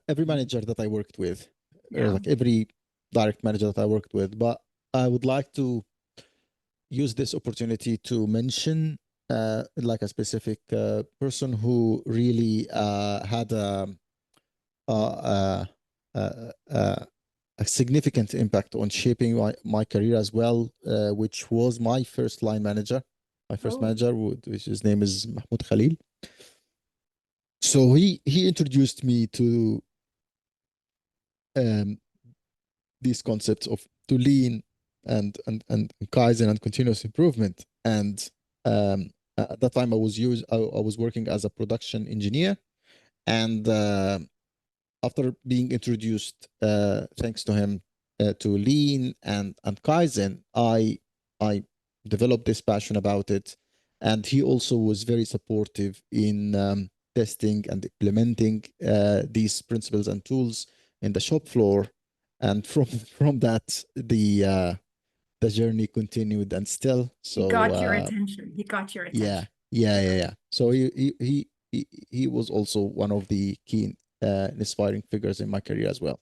every manager that I worked with, or Yeah. like every direct manager that I worked with. But I would like to use this opportunity to mention like a specific person who really had uh, uh, uh, a significant impact on shaping my career as well, which was my first line manager, my first Oh, manager, which his name is Mahmoud Khalil. So he introduced me to um, these concepts of to lean and Kaizen and continuous improvement. And at that time, I was working as a production engineer, and after being introduced, thanks to him, to lean and Kaizen, I developed this passion about it, and he also was very supportive in testing and implementing these principles and tools in the shop floor, and from from that the journey continued and still. he So got your attention. He got your yeah, attention. yeah, yeah, yeah. So he was also one of the key inspiring figures in my career as well.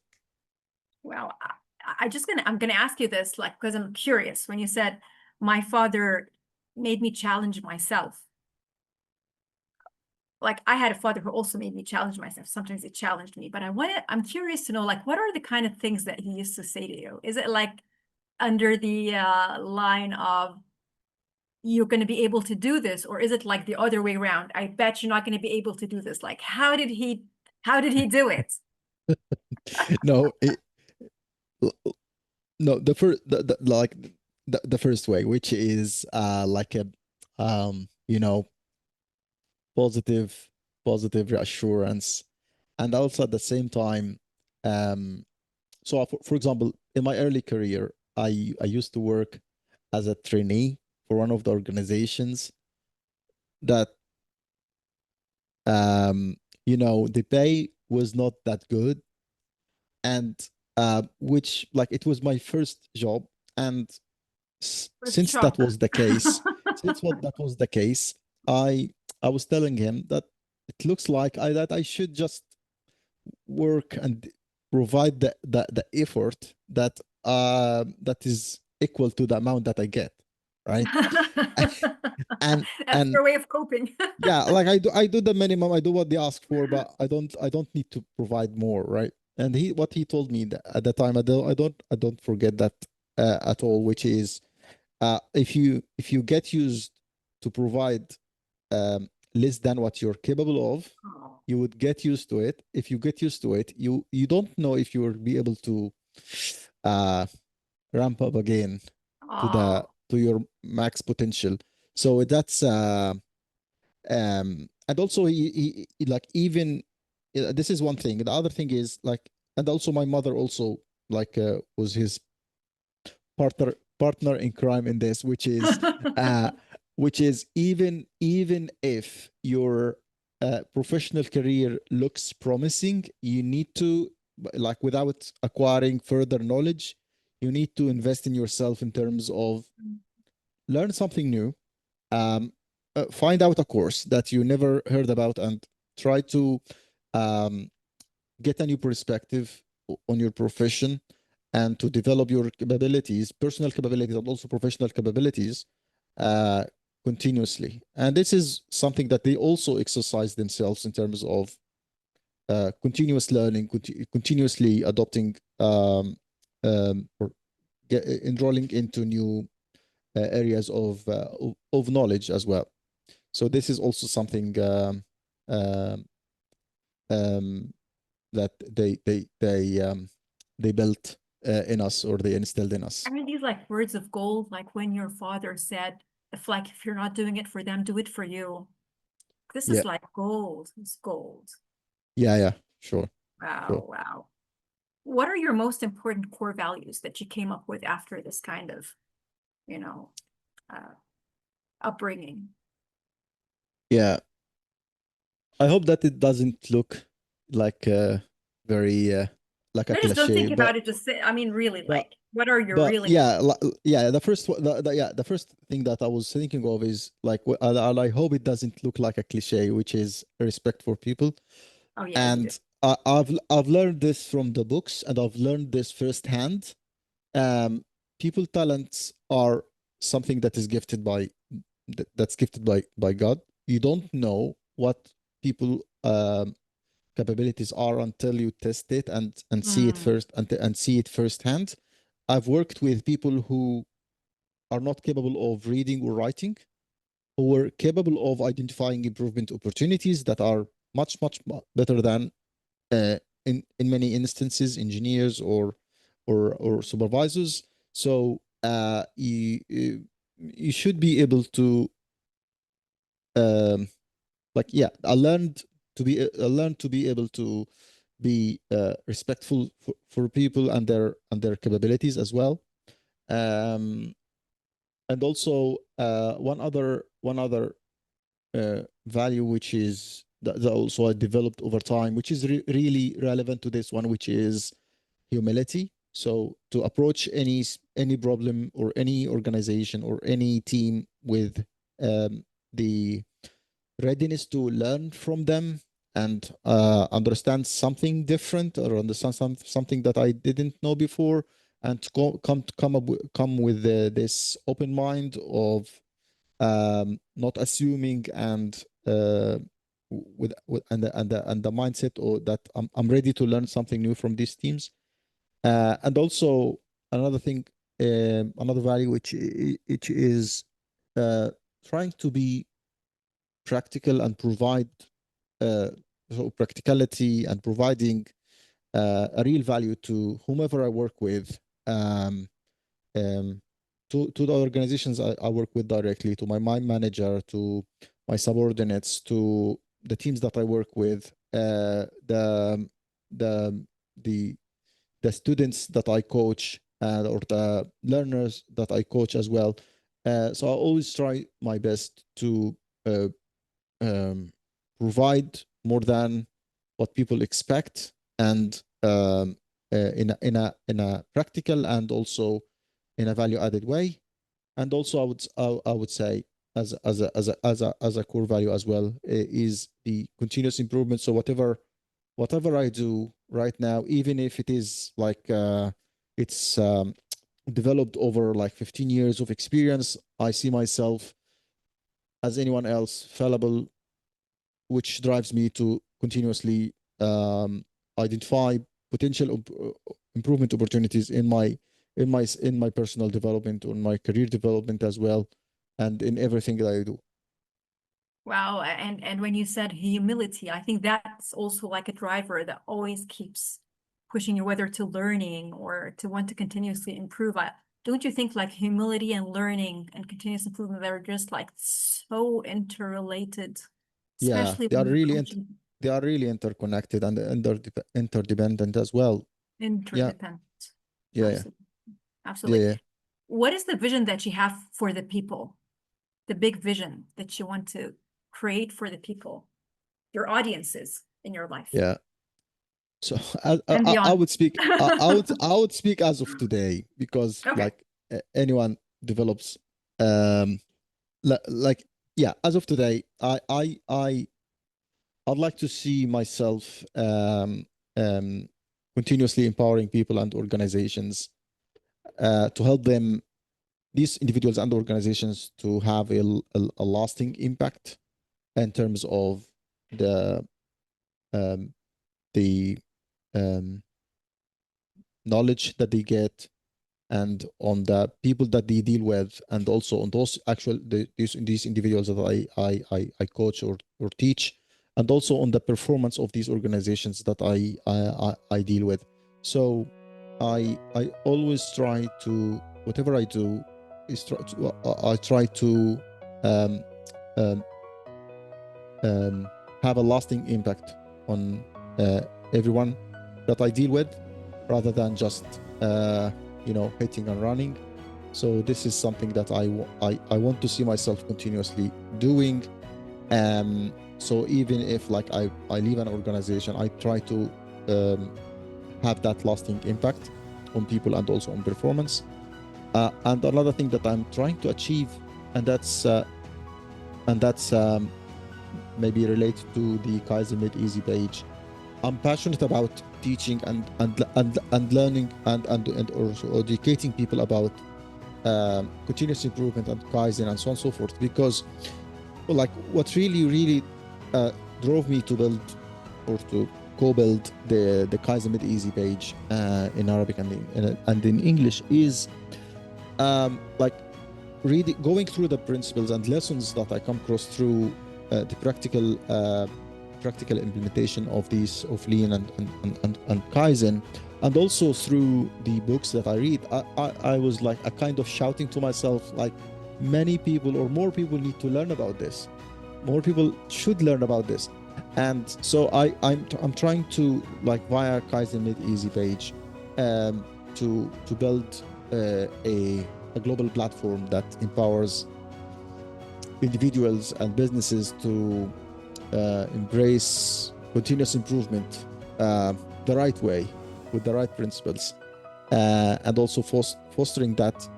Wow. I'm gonna ask you this, like, because I'm curious. When you said my father made me challenge myself, like I had a father who also made me challenge myself. Sometimes he challenged me, but I'm curious to know, like, what are the kind of things that he used to say to you? Is it like under the line of you're going to be able to do this, or is it like the other way around? I bet you're not going to be able to do this. Like, how did he do it? No, no, the first, like the first way, which is like a you know, positive, positive reassurance, and also at the same time, um, so for example, in my early career, I used to work as a trainee for one of the organizations that you know, the pay was not that good, and which, like, it was my first job, and First since that shock. was the case, since what that was the case, I I was telling him that it looks like that I should just work and provide the effort that that is equal to the amount that I get, right? and That's and your way of coping. yeah, like I do the minimum, I do what they ask for, but I don't need to provide more, right? And what he told me at the time, I don't forget that at all, which is if you get used to provide less than what you're capable of, Oh, you would get used to it. If you get used to it, you don't know if you will be able to uh, ramp up again oh, to your max potential. So that's and also like, even this is one thing. The other thing is, like, and also my mother also, like, was his partner in crime in this, uh which is, even if your professional career looks promising, you need to, like, without acquiring further knowledge, you need to invest in yourself in terms of learn something new, find out a course that you never heard about, and try to um, get a new perspective on your profession, and to develop your capabilities, personal capabilities, and also professional capabilities uh, continuously. And this is something that they also exercise themselves in terms of continuous learning, continuously adopting, or enrolling into new areas of knowledge as well. So this is also something um, um, that they built in us, or they instilled in us. are these like words of gold? Like when your father said, if you're not doing it for them, do it for you. This Yeah, is like gold. It's gold. yeah, sure, sure. Wow, wow. What are your most important core values that you came up with after this kind of, you know, uh, upbringing? Yeah, I hope that it doesn't look like very like a I just don't cliche, think about it. Just say, I mean, really, but like, what are your but really? yeah, yeah. The first yeah, the first thing that I was thinking of is, like, and I hope it doesn't look like a cliche, which is respect for people. Oh yeah, you do. And I've learned this from the books, and I've learned this firsthand. Um, People talents are something that is gifted by that's gifted by God. You don't know what people capabilities are until you test it and see it Mm, first, and see it firsthand. I've worked with people who are not capable of reading or writing, who were capable of identifying improvement opportunities that are much better than uh, in many instances engineers or supervisors. So you should be able to um, like, yeah, I learned to be able to be respectful for people and their capabilities as well. Um, and also one other value, which is that also I developed over time, which is really relevant to this one, which is humility. So to approach any problem or any organization or any team with the readiness to learn from them, and understand something different, or understand something that I didn't know before, and to come with this open mind of not assuming and with and the mindset or that I'm ready to learn something new from these teams. And also another thing, another value which is trying to be practical and provide so practicality and providing a real value to whomever I work with, um, to the organizations I work with directly, to my manager, to my subordinates, to the teams that I work with, the the students that I coach, or the learners that I coach as well. So I always try my best to uh, provide more than what people expect, and in a practical and also in a value added way. And also I would say as a core value as well, is the continuous improvement. So whatever I do right now, even if it is like it's developed over like 15 years of experience, I see myself as anyone else, fallible, which drives me to continuously identify potential improvement opportunities in my personal development, or my career development as well, and in everything that I do. Wow. And when you said humility, I think that's also like a driver that always keeps pushing you, whether to learning or to want to continuously improve. Don't you think like humility and learning and continuous improvement, they're just like so interrelated, Yeah, especially when you're coaching they are really interconnected and interdependent as well. Yeah, interdependent. yeah, yeah, Absolutely. yeah, Absolutely. yeah. What is the vision that you have for the people? The big vision that you want to create for the people, your audiences in your life Yeah. So and I beyond? would speak. I would speak as of today, because Okay. like anyone develops, um, like yeah, as of today, I'd like to see myself um, continuously empowering people and organizations to help them, these individuals and organizations, to have a lasting impact in terms of the um, the um, knowledge that they get, and on the people that they deal with, and also on those these individuals that I coach or teach, and also on the performance of these organizations that I deal with. So I always try to, whatever I do is I try to um, um, have a lasting impact on everyone that I deal with, rather than just hitting and running. So this is something that I want to see myself continuously doing. So even if like I leave an organization, I try to have that lasting impact on people and also on performance. And another thing that I'm trying to achieve, and that's maybe related to the Kaizen Made Easy page. I'm passionate about teaching and learning and also educating people about continuous improvement and Kaizen and so on and so forth, because like what really drove me to build or to co-build the Kaizen Made Easy page in Arabic and in English is like really going through the principles and lessons that I come across through the practical implementation of these of Lean and Kaizen, and also through the books that I read. I was like a kind of shouting to myself, like, many people or more people need to learn about this. More people should learn about this. And so I'm trying to, like, via Kaizen Made Easy page, to build a global platform that empowers individuals and businesses to embrace continuous improvement the right way, with the right principles, and also fostering that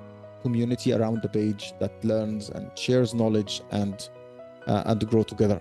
community around the page that learns and shares knowledge and grow together.